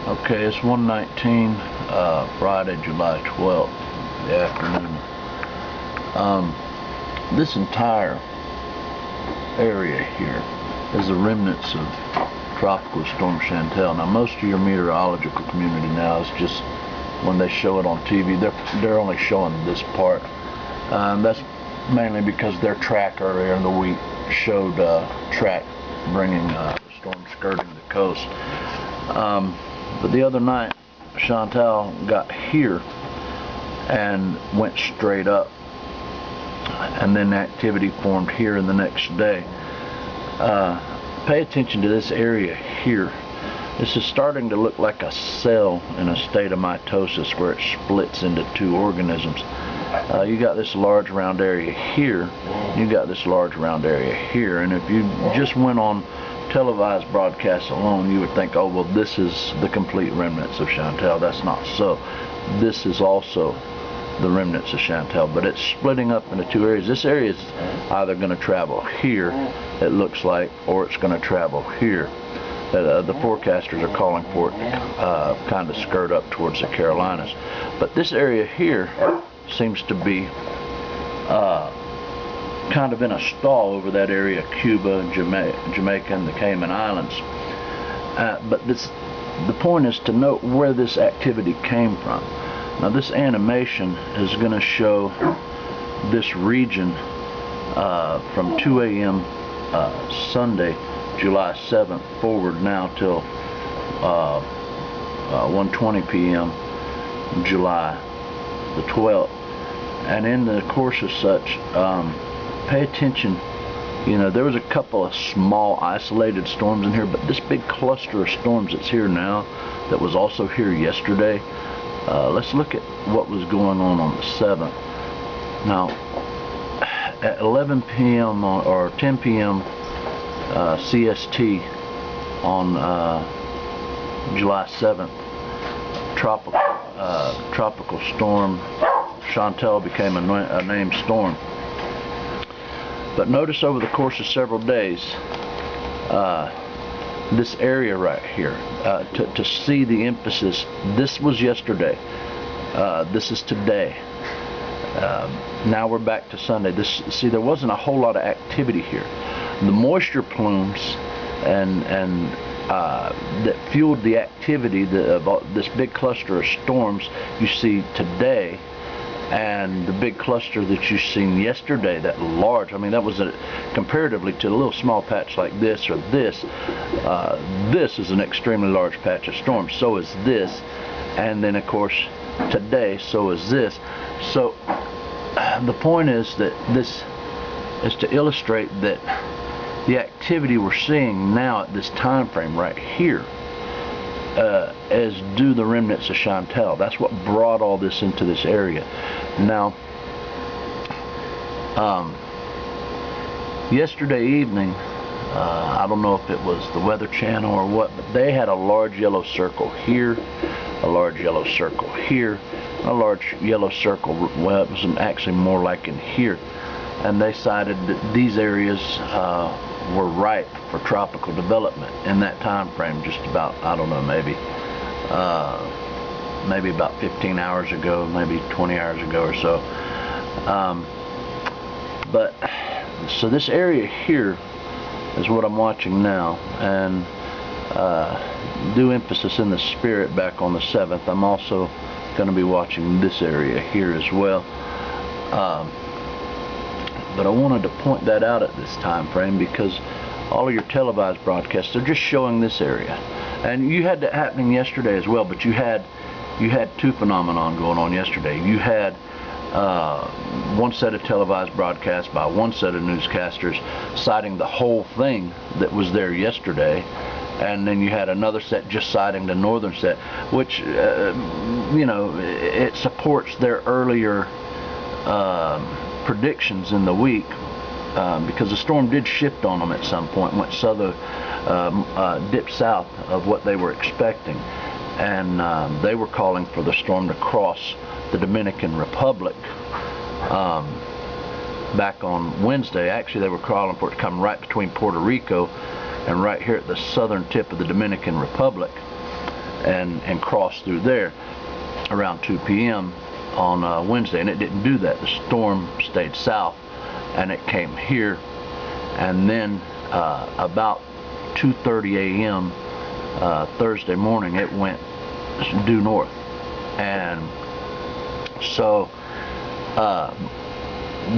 Okay, it's 1:19, Friday, July 12th, the afternoon. This entire area here is the remnants of Tropical Storm Chantal. Now, most of your meteorological community now is just, when they show it on TV, they're only showing this part. That's mainly because their track earlier in the week showed track bringing the storm skirting the coast. But the other night, Chantal got here and went straight up, and then activity formed here in the next day. Pay attention to this area here. This is starting to look like a cell in a state of mitosis where it splits into two organisms. You got this large round area here, you got this large round area here, and if you just went on televised broadcasts alone, you would think, oh well, this is the complete remnants of Chantal. That's not so. This is also the remnants of Chantal, but it's splitting up into two areas. This area is either going to travel here, it looks like, or it's going to travel here. The forecasters are calling for it to kind of skirt up towards the Carolinas. But this area here seems to be kind of in a stall over that area, Cuba, Jamaica, and the Cayman Islands. But the point is to note where this activity came from. Now, this animation is going to show this region from 2 a.m. Sunday, July 7th, forward now till 1:20 p.m. July the 12th. And in the course of such, pay attention. You know, there was a couple of small isolated storms in here, but this big cluster of storms that's here now, that was also here yesterday, let's look at what was going on the 7th. Now, at 11 p.m. or 10 p.m. CST on July 7th, tropical storm Chantal became a named storm. But notice over the course of several days, this area right here, to see the emphasis. This was yesterday. This is today. Now we're back to Sunday. See, there wasn't a whole lot of activity here. The moisture plumes that fueled the activity of this big cluster of storms you see today, and the big cluster that you've seen yesterday, that large, I mean, that was comparatively to a little small patch like this or this. This is an extremely large patch of storms. So is this, and then of course today, so is this. So the point is that this is to illustrate that the activity we're seeing now at this time frame right here as do the remnants of Chantal. That's what brought all this into this area. Now, yesterday evening, I don't know if it was the Weather Channel or what, but they had a large yellow circle here, a large yellow circle here, a large yellow circle, well, it was actually more like in here, and they cited that these areas were ripe for tropical development in that time frame, just about, I don't know, maybe about 15 hours ago, maybe 20 hours ago or so. So this area here is what I'm watching now, and due emphasis in the spirit back on the 7th, I'm also going to be watching this area here as well. But I wanted to point that out at this time frame because all of your televised broadcasts, they're just showing this area. And you had that happening yesterday as well, but you had two phenomenon going on yesterday. You had one set of televised broadcasts by one set of newscasters citing the whole thing that was there yesterday, and then you had another set just citing the northern set, which you know, it supports their earlier predictions in the week, because the storm did shift on them at some point, went southern, dipped south of what they were expecting, and they were calling for the storm to cross the Dominican Republic back on Wednesday. Actually, they were calling for it to come right between Puerto Rico and right here at the southern tip of the Dominican Republic. and cross through there around 2 p.m. on Wednesday, and it didn't do that. The storm stayed south, and it came here, and then about 2:30 a.m. Thursday morning, it went due north, and so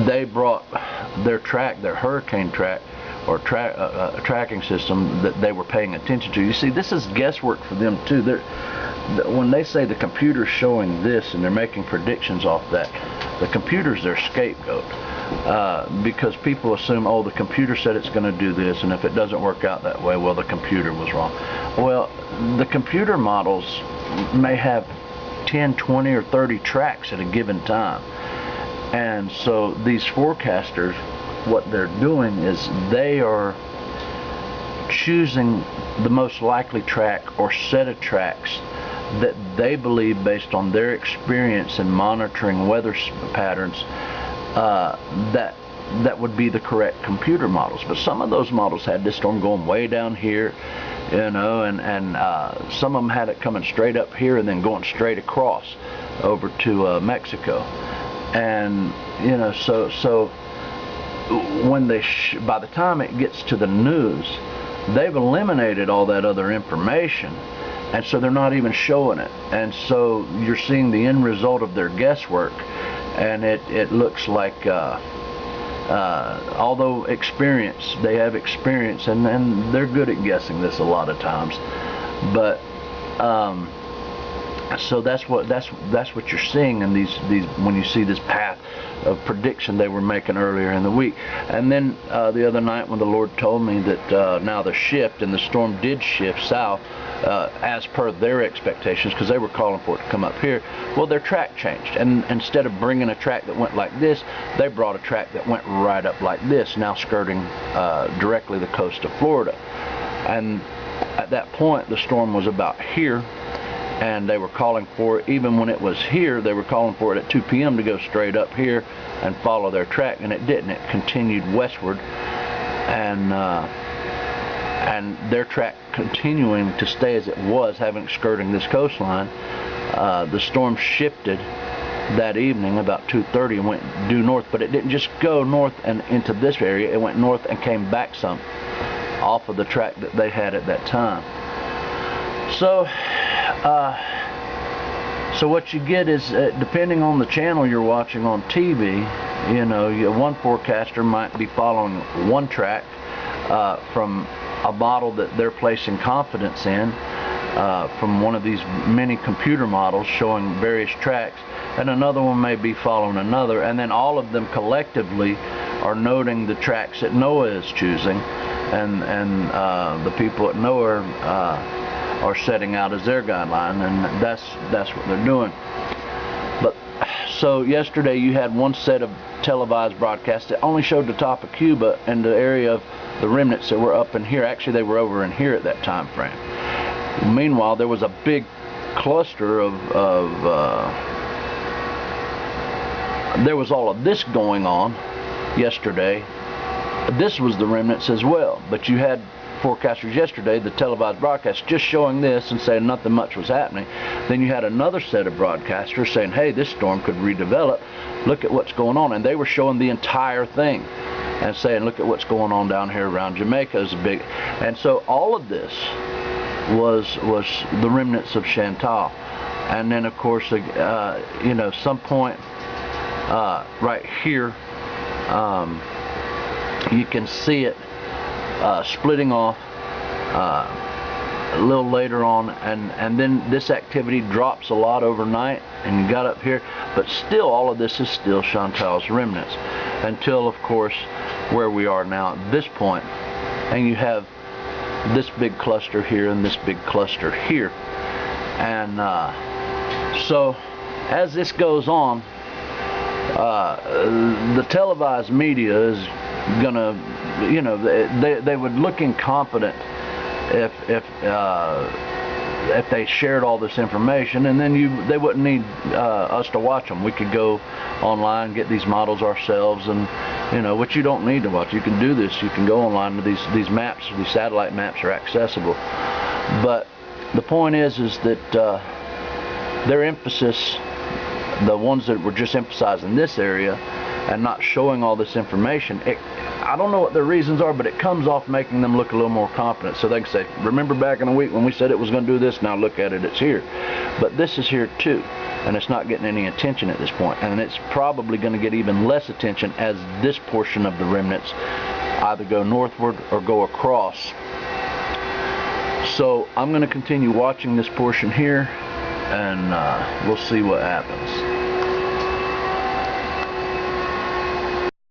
they brought their hurricane track, or tracking system that they were paying attention to. You see, this is guesswork for them too. When they say the computer's showing this and they're making predictions off that, the computer's their scapegoat, because people assume, oh, the computer said it's going to do this, and if it doesn't work out that way, well, the computer was wrong. Well, the computer models may have 10, 20, or 30 tracks at a given time, and so these forecasters, what they're doing is they are choosing the most likely track or set of tracks that they believe, based on their experience in monitoring weather patterns, that would be the correct computer models. But some of those models had this storm going way down here, you know, and some of them had it coming straight up here and then going straight across over to Mexico. And you know, so when by the time it gets to the news, they've eliminated all that other information, and so they're not even showing it. And so you're seeing the end result of their guesswork, and it looks like, although they have experience, and they're good at guessing this a lot of times, but so that's what you're seeing in these when you see this path of prediction they were making earlier in the week. And then the other night, when the Lord told me that now the shift, and the storm did shift south as per their expectations, because they were calling for it to come up here. Well, their track changed, and instead of bringing a track that went like this, they brought a track that went right up like this, now skirting directly the coast of Florida. And at that point, the storm was about here, and they were calling for it, even when it was here, they were calling for it at 2 p.m. to go straight up here and follow their track, and it didn't. It continued westward, and their track continuing to stay as it was, having skirting this coastline. The storm shifted that evening about 2:30 and went due north, but it didn't just go north and into this area. It went north and came back some off of the track that they had at that time. So what you get is, depending on the channel you're watching on TV, you know, one forecaster might be following one track from a model that they're placing confidence in, from one of these many computer models showing various tracks, and another one may be following another, and then all of them collectively are noting the tracks that NOAA is choosing, and the people at NOAA are setting out as their guideline, and that's what they're doing. But so yesterday you had one set of televised broadcasts that only showed the top of Cuba and the area of the remnants that were up in here. Actually, they were over in here at that time frame. Meanwhile, there was a big cluster there was all of this going on yesterday. This was the remnants as well, but you had forecasters yesterday, the televised broadcast, just showing this and saying nothing much was happening. Then you had another set of broadcasters saying, hey, this storm could redevelop, look at what's going on, and they were showing the entire thing and saying, look at what's going on down here around Jamaica is big. And so all of this was the remnants of Chantal. And then of course, you know, some point right here, you can see it splitting off a little later on, and then this activity drops a lot overnight, and you got up here, but still all of this is still Chantal's remnants, until of course where we are now at this point, and you have this big cluster here and this big cluster here. And so as this goes on, the televised media is gonna, you know, they would look incompetent if they shared all this information, and then they wouldn't need us to watch them. We could go online, get these models ourselves, and you know, which you don't need to watch. You can do this. You can go online to these maps. These satellite maps are accessible. But the point is that their emphasis, the ones that were just emphasizing this area and not showing all this information, I don't know what their reasons are, but it comes off making them look a little more confident. So they can say, remember back in the week when we said it was going to do this, now look at it, it's here. But this is here too, and it's not getting any attention at this point, and it's probably going to get even less attention as this portion of the remnants either go northward or go across. So I'm going to continue watching this portion here, and we'll see what happens.